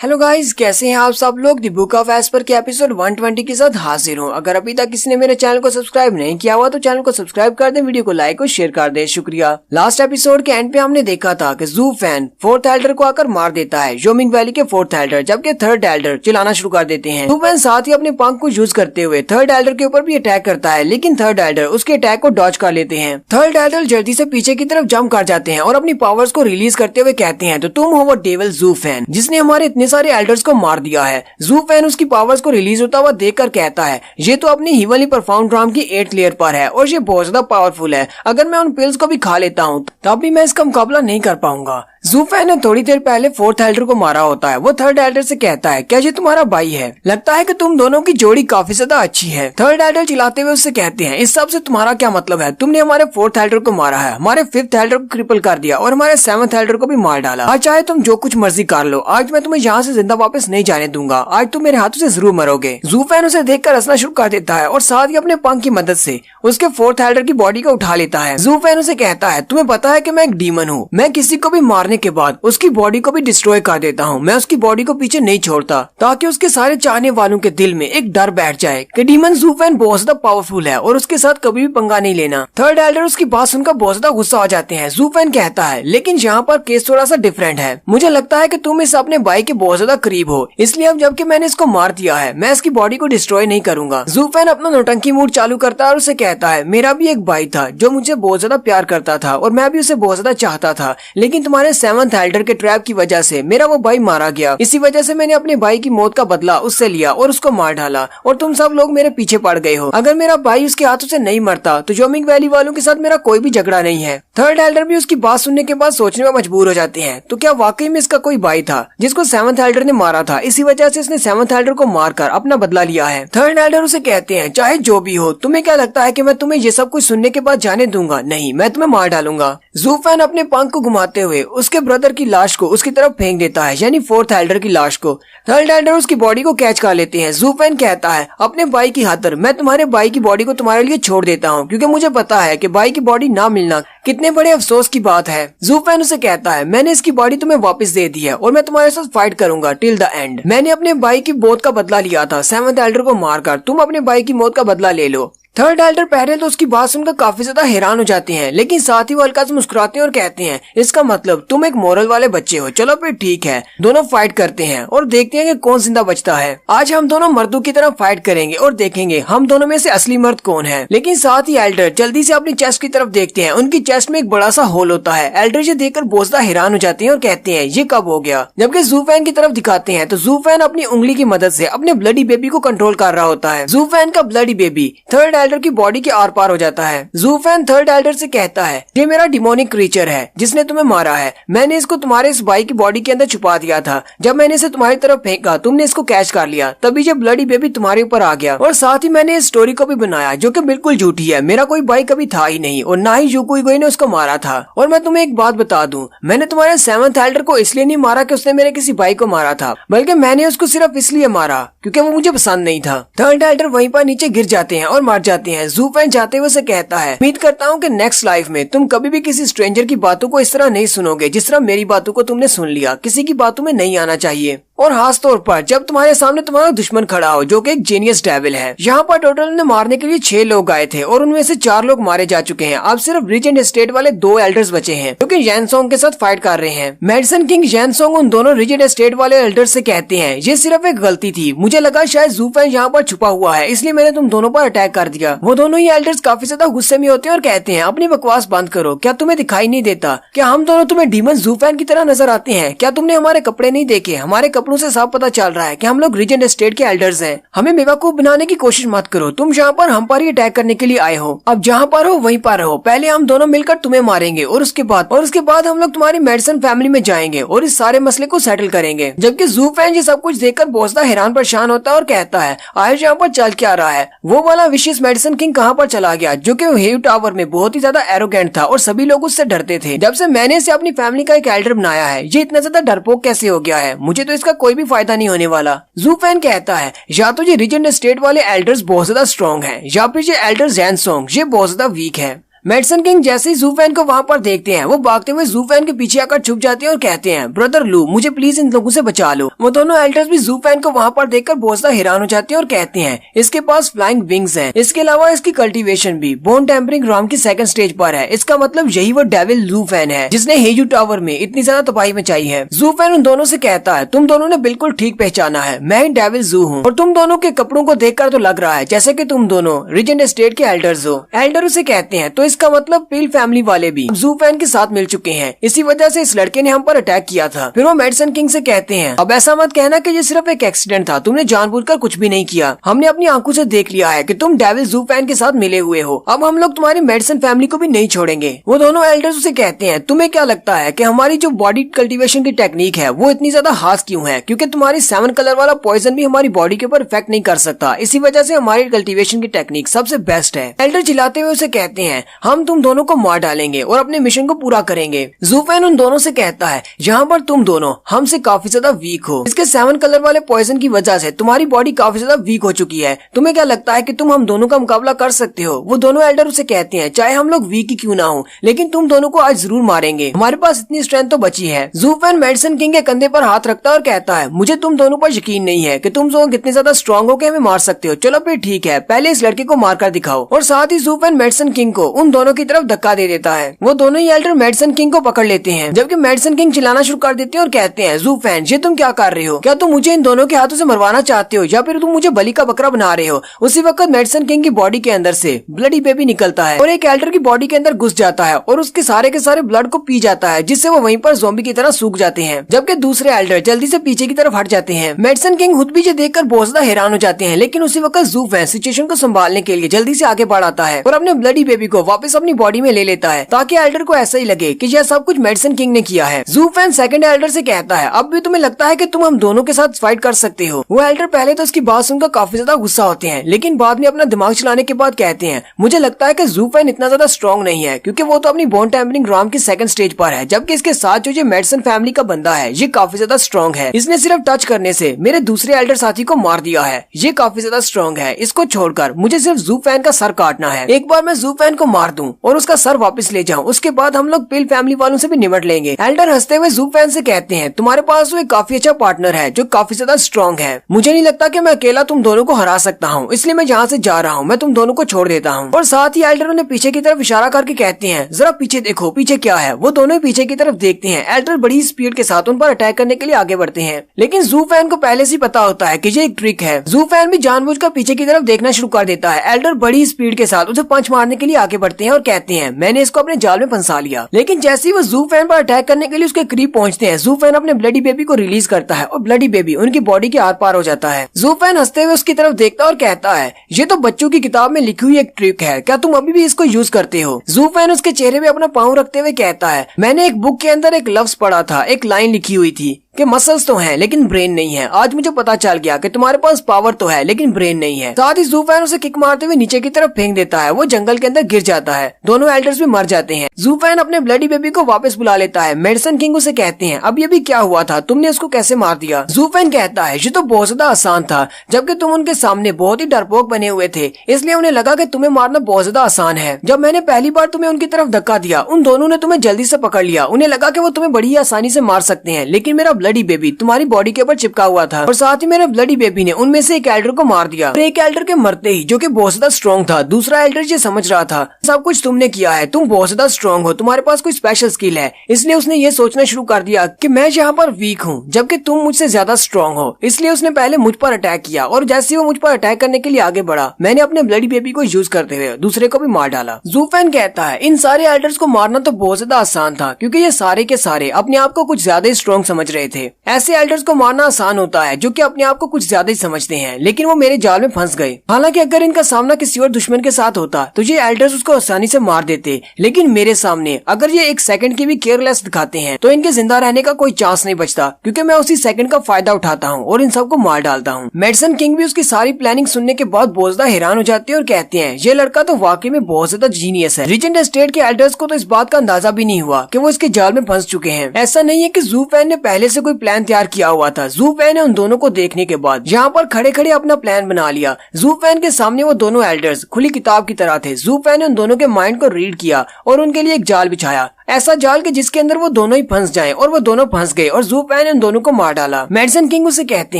Hello guys, कैसे हैं आप सब लोग। द बुक ऑफ एस्पर के एपिसोड 120 के साथ हाजिर हूँ। अगर अभी तक किसी ने मेरे चैनल को सब्सक्राइब नहीं किया हुआ तो चैनल को सब्सक्राइब कर दे, वीडियो को लाइक और शेयर कर दे, शुक्रिया। लास्ट एपिसोड के एंड पे हमने देखा था कि ज़ू फैन फोर्थ एल्डर को आकर मार देता है, जोमिंग वैली के फोर्थ एल्डर, जबकि थर्ड एल्डर चिल्लाना शुरू कर देते हैं। ज़ू फैन साथ ही अपने पंख को यूज करते हुए थर्ड एल्डर के ऊपर भी अटैक करता है, लेकिन थर्ड एल्डर उसके अटैक को डॉज कर लेते हैं। थर्ड एल्डर जल्दी से पीछे की तरफ जंप कर जाते हैं और अपनी पावर्स को रिलीज करते हुए कहते हैं, तो तुम हो वो डेविल ज़ू फैन जिसने हमारे इतने सारे एल्डर्स को मार दिया है। ज़ू फैन उसकी पावर्स को रिलीज होता हुआ देखकर कहता है, ये तो अपनी हिवनली परफॉर्म ड्राम की 8th लेयर पर है और ये बहुत ज्यादा पावरफुल है। अगर मैं उन पिल्स को भी खा लेता हूँ तब भी मैं इसका मुकाबला नहीं कर पाऊंगा। ज़ू फैन ने थोड़ी देर पहले फोर्थ एल्डर को मारा होता है। वो थर्ड एल्डर से कहता है, क्या ये तुम्हारा भाई है? लगता है कि तुम दोनों की जोड़ी काफी ज्यादा अच्छी है। थर्ड एल्डर चिल्लाते हुए उससे कहते हैं, इस सब से तुम्हारा क्या मतलब है? तुमने हमारे फोर्थ एल्डर को मारा है, हमारे फिफ्थ एल्डर को क्रिपल कर दिया और हमारे 7th एल्डर को भी मार डाला। आज चाहे तुम जो कुछ मर्जी कर लो, आज मैं तुम्हें यहाँ से जिंदा वापस नहीं जाने दूंगा। आज तुम मेरे हाथों से जरूर मरोगे। ज़ू फैन उसे देखकर हंसना शुरू कर देता है और साथ ही अपने पंख की मदद से उसके फोर्थ एल्डर की बॉडी को उठा लेता है। ज़ू फैन उसे कहता है, तुम्हें पता है कि मैं एक डीमन हूँ, मैं किसी को भी मारने के बाद उसकी बॉडी को भी डिस्ट्रॉय कर देता हूँ। मैं उसकी बॉडी को पीछे नहीं छोड़ता ताकि उसके सारे चाहने वालों के दिल में एक डर बैठ जाए कि डीमन ज़ू फैन बहुत ज्यादा पावरफुल है और उसके साथ कभी भी पंगा नहीं लेना। थर्ड एल्डर उसकी बात सुनकर बहुत ज्यादा गुस्सा हो जाते हैं। ज़ू फैन कहता है, लेकिन यहाँ पर केस थोड़ा सा डिफरेंट है। मुझे लगता है कि तुम इस अपने भाई के बहुत ज्यादा करीब हो, इसलिए अब जबकि मैंने इसको मार दिया है, मैं इसकी बॉडी को डिस्ट्रॉय नहीं करूंगा। ज़ू फैन अपना नौटंकी मूड चालू करता है और उसे कहता है, मेरा भी एक भाई था जो मुझे बहुत ज्यादा प्यार करता था और मैं भी उसे बहुत ज्यादा चाहता था, लेकिन तुम्हारे 7th एल्डर के ट्रैप की वजह से मेरा वो भाई मारा गया। इसी वजह से मैंने अपने भाई की मौत का बदला उससे लिया और उसको मार डाला और तुम सब लोग मेरे पीछे पड़ गए हो। अगर मेरा भाई उसके हाथों से नहीं मरता तो जोमिंग वैली वालों के साथ मेरा कोई भी झगड़ा नहीं है। थर्ड एल्डर भी उसकी बात सुनने के बाद सोचने में मजबूर हो जाते हैं, तो क्या वाकई में इसका कोई भाई था जिसको 7th एल्डर ने मारा था? इसी वजह से इसने 7th एल्डर को मारकर अपना बदला लिया है। थर्ड एल्डर उसे कहते हैं, चाहे जो भी हो, तुम्हें क्या लगता है कि मैं तुम्हें ये सब कुछ सुनने के बाद जाने दूंगा? नहीं, मैं तुम्हें मार डालूंगा। ज़ू फैन अपने पंख को घुमाते हुए उसके ब्रदर की लाश को उसकी तरफ फेंक देता है, यानी फोर्थ एल्डर की लाश को। थर्ड एल्डर उसकी बॉडी को कैच कर लेते हैं। ज़ू फैन कहता है, अपने भाई की खातिर मैं तुम्हारे भाई की बॉडी को तुम्हारे लिए छोड़ देता हूँ, क्योंकि मुझे पता है कि भाई की बॉडी ना मिलना कितने बड़े अफसोस की बात है। ज़ू फैन उसे कहता है, मैंने इसकी बॉडी तुम्हें वापस दे दी है और मैं तुम्हारे साथ फाइट करूंगा टिल द एंड। मैंने अपने भाई की मौत का बदला लिया था 7th एल्डर को मारकर, तुम अपने भाई की मौत का बदला ले लो। थर्ड एल्डर पहले तो उसकी बात सुनकर काफी ज्यादा हैरान हो जाते हैं, लेकिन साथ ही वो हल्का से मुस्कुराते हैं और कहते हैं, इसका मतलब तुम एक मोरल वाले बच्चे हो। चलो फिर ठीक है, दोनों फाइट करते हैं और देखते हैं कि कौन जिंदा बचता है। आज हम दोनों मर्दों की तरफ फाइट करेंगे और देखेंगे हम दोनों में से असली मर्द कौन है। लेकिन साथ ही एल्डर जल्दी से अपनी चेस्ट की तरफ देखते हैं। उनकी चेस्ट में एक बड़ा सा होल होता है। एल्डर ये देखकर बहुत ज्यादा हैरान हो जाते हैं और कहते हैं, ये कब हो गया? जबकि ज़ू फैन की तरफ दिखाते हैं तो ज़ू फैन अपनी उंगली की मदद से अपने ब्लडी बेबी को कंट्रोल कर रहा होता है। ज़ू फैन का ब्लडी बेबी थर्ड एल्डर की बॉडी के आर पार हो जाता है। ज़ू फैन थर्ड एल्डर से कहता है, ये मेरा डिमोनिक क्रीचर है जिसने तुम्हें मारा है। मैंने इसको तुम्हारे इस भाई की बॉडी के अंदर छुपा दिया था। जब मैंने इसे तुम्हारी तरफ फेंका, तुमने इसको कैच कर लिया, तभी ये ब्लडी बेबी तुम्हारे ऊपर आ गया। और साथ ही मैंने इस स्टोरी को भी बनाया जो कि बिल्कुल झूठी है। मेरा कोई भाई कभी था ही नहीं और ना ही यूकुई ने उसको मारा था। और मैं तुम्हें एक बात बता दूं, मैंने तुम्हारे 7th एल्डर को इसलिए नहीं मारा कि उसने मेरे किसी भाई को मारा था, बल्कि मैंने उसको सिर्फ इसलिए मारा क्योंकि वो मुझे पसंद नहीं था। थर्ड एल्डर वहीं पर नीचे गिर जाते हैं और मर जाते हैं। ज़ू फैन जाते हुए से कहता है, उम्मीद करता हूँ कि नेक्स्ट लाइफ में तुम कभी भी किसी स्ट्रेंजर की बातों को इस तरह नहीं सुनोगे जिस तरह मेरी बातों को तुमने सुन लिया। किसी की बातों में नहीं आना चाहिए, और खास तौर पर जब तुम्हारे सामने तुम्हारा दुश्मन खड़ा हो जो कि एक जीनियस डेविल है। यहाँ पर टोटल ने मारने के लिए 6 लोग आए थे और उनमें से 4 लोग मारे जा चुके हैं। अब सिर्फ रिजेंट स्टेट वाले 2 एल्डर्स बचे हैं जो कि जैनसोंग के साथ फाइट कर रहे हैं। मेडिसन किंग जैनसोंग उन दोनों रिजेंट स्टेट वाले एल्डर्स से कहते हैं, ये सिर्फ एक गलती थी, मुझे लगा शायद ज़ू फैन यहाँ पर छुपा हुआ है, इसलिए मैंने तुम दोनों पर अटैक कर दिया। वो दोनों ही एल्डर्स काफी ज्यादा गुस्से में होते हैं और कहते हैं, अपनी बकवास बंद करो, क्या तुम्हें दिखाई नहीं देता? क्या हम दोनों तुम्हें डीमन ज़ू फैन की तरह नजर आते हैं? क्या तुमने हमारे कपड़े नहीं देखे? हमारे कपड़ों से साफ पता चल रहा है कि हम लोग रिजेंट स्टेट के एल्डर्स हैं। हमें बेवकूफ बनाने की कोशिश मत करो, तुम यहाँ पर हम पर ही अटैक करने के लिए आए हो। अब जहाँ पर हो वहीं पर रहो। पहले हम दोनों मिलकर तुम्हें मारेंगे और उसके बाद हम लोग तुम्हारी मेडिसन फैमिली में जाएंगे और इस सारे मसले को सेटल करेंगे। जबकि ज़ू फैन ये सब कुछ देखकर बहुत ज्यादा हैरान परेशान होता है और कहता है, आज यहाँ पर चल क्या रहा है? वो वाला विशियस मेडिसन किंग कहाँ पर चला गया जो कि हेव टावर में बहुत ही ज्यादा एरोगेंट था और सभी लोग उससे डरते थे। जब से मैंने इसे अपनी फैमिली का एक एल्डर बनाया है, ये इतना ज्यादा डरपोक कैसे हो गया है? मुझे तो इसका कोई भी फायदा नहीं होने वाला। ज़ू फैन कहता है, या तो ये रिजेंट स्टेट वाले एल्डर्स बहुत ज्यादा स्ट्रॉन्ग हैं या फिर ये एल्डर जैनसोंग ये बहुत ज्यादा वीक है। मेडिसन किंग जैसे ही जूफैन को वहाँ पर देखते हैं, वो भागते हुए जूफैन के पीछे आकर छुप जाते हैं और कहते हैं, ब्रदर लू, मुझे प्लीज इन लोगों से बचा लो। वो दोनों एल्डर्स भी जूफैन को वहाँ पर देखकर बहुत ज्यादा हैरान हो जाते हैं और कहते हैं, इसके पास फ्लाइंग विंग्स हैं। इसके अलावा इसकी कल्टीवेशन भी बोन टेम्परिंग राम की सेकंड स्टेज पर है। इसका मतलब यही वो डेविल जूफैन है जिसने हेजू टावर में इतनी ज्यादा तबाही मचाई है। जूफैन उन दोनों से कहता है, तुम दोनों ने बिल्कुल ठीक पहचाना है, मैं ही डेविल जू हूँ और तुम दोनों के कपड़ों को देखकर तो लग रहा है जैसे कि तुम दोनों रिजेंट एस्टेट के एल्डर्स हो। एल्डर उसे कहते हैं, तो इसका मतलब पील फैमिली वाले भी जूफैन के साथ मिल चुके हैं, इसी वजह से इस लड़के ने हम पर अटैक किया था। फिर वो मेडिसन किंग से कहते हैं, अब ऐसा मत कहना कि ये सिर्फ एक एक्सीडेंट था, तुमने जानबूझकर कुछ भी नहीं किया। हमने अपनी आंखों से देख लिया है कि तुम डेविल जूफैन के साथ मिले हुए हो। अब हम लोग तुम्हारी मेडिसन फैमिली को भी नहीं छोड़ेंगे। वो दोनों एल्डर्स उसे कहते हैं, तुम्हें क्या लगता है कि हमारी जो बॉडी कल्टीवेशन की टेक्निक है वो इतनी ज्यादा हार्श क्यों है? क्योंकि तुम्हारी 7 कलर वाला पॉइजन भी हमारी बॉडी के ऊपर इफेक्ट नहीं कर सकता, इसी वजह से हमारी कल्टीवेशन की टेक्निक सबसे बेस्ट है। एल्डर चिल्लाते हुए उसे कहते हैं, हम तुम दोनों को मार डालेंगे और अपने मिशन को पूरा करेंगे। जूफैन उन दोनों से कहता है, यहाँ पर तुम दोनों हमसे काफी ज्यादा वीक हो। इसके 7 कलर वाले पॉइजन की वजह से तुम्हारी बॉडी काफी ज्यादा वीक हो चुकी है। तुम्हें क्या लगता है कि तुम हम दोनों का मुकाबला कर सकते हो? वो दोनों एल्डर उसे कहते हैं, चाहे हम लोग वीक ही क्यों ना हो, लेकिन तुम दोनों को आज जरूर मारेंगे, हमारे पास इतनी स्ट्रेंथ तो बची है। जूफैन मेडिसन किंग के कंधे पर हाथ रखता है और कहता है, मुझे तुम दोनों पर यकीन नहीं है कि तुम दोनों कितने ज्यादा स्ट्रांग हो के हमें मार सकते हो। चलो फिर ठीक है, पहले इस लड़के को मार कर दिखाओ। और साथ ही जूफैन मेडिसन किंग को उन दोनों की तरफ धक्का दे देता है। वो दोनों ही एल्डर मेडिसन किंग को पकड़ लेते हैं, जबकि मेडिसन किंग चिल्लाना शुरू कर देते हैं और कहते हैं, जूफैन ये तुम क्या कर रहे हो? क्या तुम मुझे इन दोनों के हाथों से मरवाना चाहते हो या फिर तुम मुझे बलि का बकरा बना रहे हो? उसी वक्त मेडिसन किंग की बॉडी के अंदर से ब्लडी बेबी निकलता है और एक एल्डर की बॉडी के अंदर घुस जाता है और उसके सारे के सारे ब्लड को पी जाता है, जिससे वो वहीं पर ज़ॉम्बी की तरह सूख जाते हैं। जबकि दूसरे एल्डर जल्दी से पीछे की तरफ हट जाते हैं। मेडिसन किंग खुद भी ये देखकर बहुत ज्यादा हैरान हो जाते हैं, लेकिन उसी वक्त जूफैन सिचुएशन को संभालने के लिए जल्दी से आगे बढ़ आता है और अपने ब्लडी बेबी को वापस अपनी बॉडी में ले लेता है, ताकि एल्डर को ऐसा ही लगे कि यह सब कुछ मेडिसन किंग ने किया है। जूफैन सेकंड एल्डर से कहता है, अब भी तुम्हें लगता है कि तुम हम दोनों के साथ फाइट कर सकते हो? वो एल्डर पहले तो उसकी बात सुनकर काफी ज्यादा गुस्सा होते हैं, लेकिन बाद में अपना दिमाग चलाने के बाद कहते हैं, मुझे लगता है कि जूफैन इतना ज्यादा स्ट्रॉन्ग नहीं है, क्योंकि वो तो अपनी बोन टेम्परिंग राम की सेकंड स्टेज पर है, जबकि इसके साथ जो ये मेडिसन फैमिली का बंदा है ये काफी ज्यादा स्ट्रॉन्ग है। इसने सिर्फ टच करने से मेरे दूसरे एल्डर साथी को मार दिया है। ये काफी ज्यादा स्ट्रॉन्ग है, इसको छोड़कर मुझे सिर्फ जूफैन का सर काटना है। एक बार मैं जूफैन को मार दूं और उसका सर वापस ले जाऊं, उसके बाद हम लोग पिल फैमिली वालों से भी निपट लेंगे। एल्डर हंसते हुए जूफैन से कहते हैं, तुम्हारे पास तो एक काफी अच्छा पार्टनर है जो काफी ज्यादा स्ट्रॉन्ग है। मुझे नहीं लगता कि मैं अकेला तुम दोनों को हरा सकता हूँ, इसलिए मैं यहाँ से जा रहा हूँ, मैं तुम दोनों को छोड़ देता हूँ। और साथ ही एल्डर उन्हें पीछे की तरफ इशारा करके कहते हैं, जरा पीछे देखो, पीछे क्या है? वो दोनों पीछे की तरफ देखते हैं। एल्डर बड़ी स्पीड के साथ उन पर अटैक करने के लिए आगे बढ़ते हैं, लेकिन जूफैन को पहले से पता होता है कि ये एक ट्रिक है। जूफैन भी जानबूझकर पीछे की तरफ देखना शुरू कर देता है। एल्डर बड़ी स्पीड के साथ उसे पंच मारने के लिए आगे बढ़ते हैं और कहते हैं, मैंने इसको अपने जाल में फंसा लिया। लेकिन जैसे ही वो जूफैन पर अटैक करने के लिए उसके करीब पहुंचते हैं, जूफैन अपने ब्लडी बेबी को रिलीज करता है और ब्लडी बेबी उनकी बॉडी के आर पार हो जाता है। जूफैन हंसते हुए उसकी तरफ देखता है और कहता है, ये तो बच्चों की किताब में लिखी हुई एक ट्रिक है, क्या तुम अभी भी इसको यूज करते हो? जूफैन उसके चेहरे पे अपना पाँव रखते हुए कहता है, मैंने एक बुक के अंदर एक लफ्ज पढ़ा था, एक लाइन लिखी हुई थी कि मसल्स तो हैं लेकिन ब्रेन नहीं है। आज मुझे पता चल गया कि तुम्हारे पास पावर तो है लेकिन ब्रेन नहीं है। साथ ही जूफैन उसे किक मारते हुए नीचे की तरफ फेंक देता है। वो जंगल के अंदर गिर जाता है। दोनों एल्डर्स भी मर जाते हैं। जूफैन अपने ब्लडी बेबी को वापस बुला लेता है। मेडिसन किंग उसे कहते हैं, अब ये भी क्या हुआ था, तुमने उसको कैसे मार दिया? जूफैन कहता है, ये तो बहुत ज्यादा आसान था, जबकि तुम उनके सामने बहुत ही डरपोक बने हुए थे, इसलिए उन्हें लगा कि तुम्हें मारना बहुत ज्यादा आसान है। जब मैंने पहली बार तुम्हें उनकी तरफ धक्का दिया, उन दोनों ने तुम्हें जल्दी से पकड़ लिया। उन्हें लगा कि वो तुम्हें बड़ी ही आसानी से मार सकते हैं, लेकिन मेरा ब्लडी बेबी तुम्हारी बॉडी के ऊपर चिपका हुआ था और साथ ही मेरे ब्लडी बेबी ने उनमें से एक एल्डर को मार दिया। और एक एल्डर के मरते ही, जो कि बहुत ज्यादा स्ट्रॉन्ग था, दूसरा एल्डर ये समझ रहा था सब कुछ तुमने किया है, तुम बहुत ज्यादा स्ट्रॉन्ग हो, तुम्हारे पास कोई स्पेशल स्किल है, इसलिए उसने ये सोचना शुरू कर दिया कि मैं यहाँ पर वीक हूँ जबकि तुम मुझसे ज्यादा स्ट्रॉन्ग हो। इसलिए उसने पहले मुझ पर अटैक किया और जैसे ही वो मुझ पर अटैक करने के लिए आगे बढ़ा, मैंने अपने ब्लडी बेबी को यूज करते हुए दूसरे को भी मार डाला। जूफैन कहता है, इन सारे एल्डर्स को मारना तो बहुत ज्यादा आसान था, क्योंकि ये सारे के सारे अपने आप को कुछ ज्यादा ही स्ट्रॉन्ग समझ रहे थे। ऐसे एल्डर्स को मारना आसान होता है जो कि अपने आप को कुछ ज्यादा ही समझते हैं, लेकिन वो मेरे जाल में फंस गए। हालांकि अगर इनका सामना किसी और दुश्मन के साथ होता तो ये एल्डर्स उसको आसानी से मार देते, लेकिन मेरे सामने अगर ये एक सेकंड की भी केयरलेस दिखाते हैं तो इनके जिंदा रहने का कोई चांस नहीं बचता, क्योंकि मैं उसी सेकंड का फायदा उठाता हूँ और इन सबको मार डालता हूँ। मेडिसन किंग भी उसकी सारी प्लानिंग सुनने के बाद बहुत ज्यादा हैरान हो जाते हैं और कहते हैं, ये लड़का तो वाकई में बहुत ज्यादा जीनियस है। रिजेंट एस्टेट के एल्डर्स को तो इस बात का अंदाजा भी नहीं हुआ कि वो इसके जाल में फंस चुके हैं। ऐसा नहीं है कि जूफैन ने पहले से कोई प्लान तैयार किया हुआ था। जू फैन ने उन दोनों को देखने के बाद यहाँ पर खड़े खड़े अपना प्लान बना लिया। जू फैन के सामने वो दोनों एल्डर्स खुली किताब की तरह थे। जू फैन ने उन दोनों के माइंड को रीड किया और उनके लिए एक जाल बिछाया, ऐसा जाल के जिसके अंदर वो दोनों ही फंस जाएं, और वो दोनों फंस गए और जू फैन ने उन दोनों को मार डाला। मेडिसन किंग उसे कहते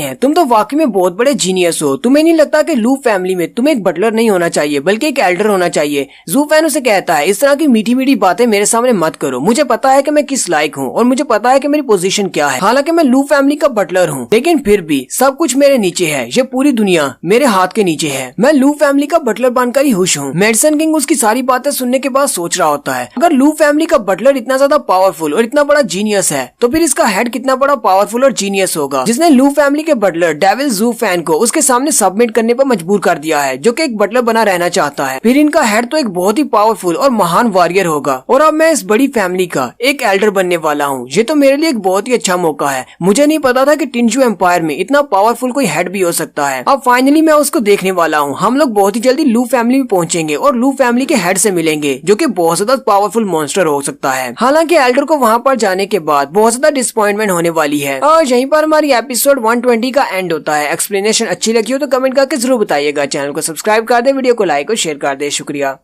हैं, तुम तो वाकई में बहुत बड़े जीनियस हो, तुम्हें नहीं लगता कि लू फैमिली में तुम्हें एक बटलर नहीं होना चाहिए बल्कि एक एल्डर होना चाहिए। जू फैन उसे कहता है, इस तरह की मीठी मीठी बातें मेरे सामने मत करो, मुझे पता है कि मैं किस लायक हूँ और मुझे पता है कि मेरी पोजीशन क्या है। हालांकि मैं लू फैमिली का बटलर हूँ, लेकिन फिर भी सब कुछ मेरे नीचे है, ये पूरी दुनिया मेरे हाथ के नीचे है। मैं लू फैमिली का बटलर बनकर ही खुश हूँ। मेडिसन किंग उसकी सारी बातें सुनने के बाद सोच रहा होता है, अगर लू फैमिली का बटलर इतना ज्यादा पावरफुल और इतना बड़ा जीनियस है तो फिर इसका हेड कितना बड़ा पावरफुल और जीनियस होगा, जिसने लू फैमिली के बटलर डेविल जू फैन को उसके सामने सबमिट करने पर मजबूर कर दिया है, जो कि एक बटलर बना रहना चाहता है। फिर इनका हेड तो एक बहुत ही पावरफुल और महान वॉरियर होगा और अब मैं इस बड़ी फैमिली का एक एल्डर बनने वाला हूँ। ये तो मेरे लिए एक बहुत ही अच्छा मौका है। मुझे नहीं पता था कि टिंजू एम्पायर में इतना पावरफुल कोई हेड भी हो सकता है। अब फाइनली मैं उसको देखने वाला हूँ। हम लोग बहुत ही जल्दी लू फैमिली में पहुंचेंगे और लू फैमिली के हेड से मिलेंगे, जो कि बहुत ज्यादा पावरफुल मॉन्स्टर हो सकता है। हालांकि एल्डर को वहाँ पर जाने के बाद बहुत ज्यादा डिसअपॉइंटमेंट होने वाली है और यहीं पर हमारी एपिसोड 120 का एंड होता है। एक्सप्लेनेशन अच्छी लगी हो तो कमेंट करके जरूर बताइएगा। चैनल को सब्सक्राइब कर दे, वीडियो को लाइक और शेयर कर दे। शुक्रिया।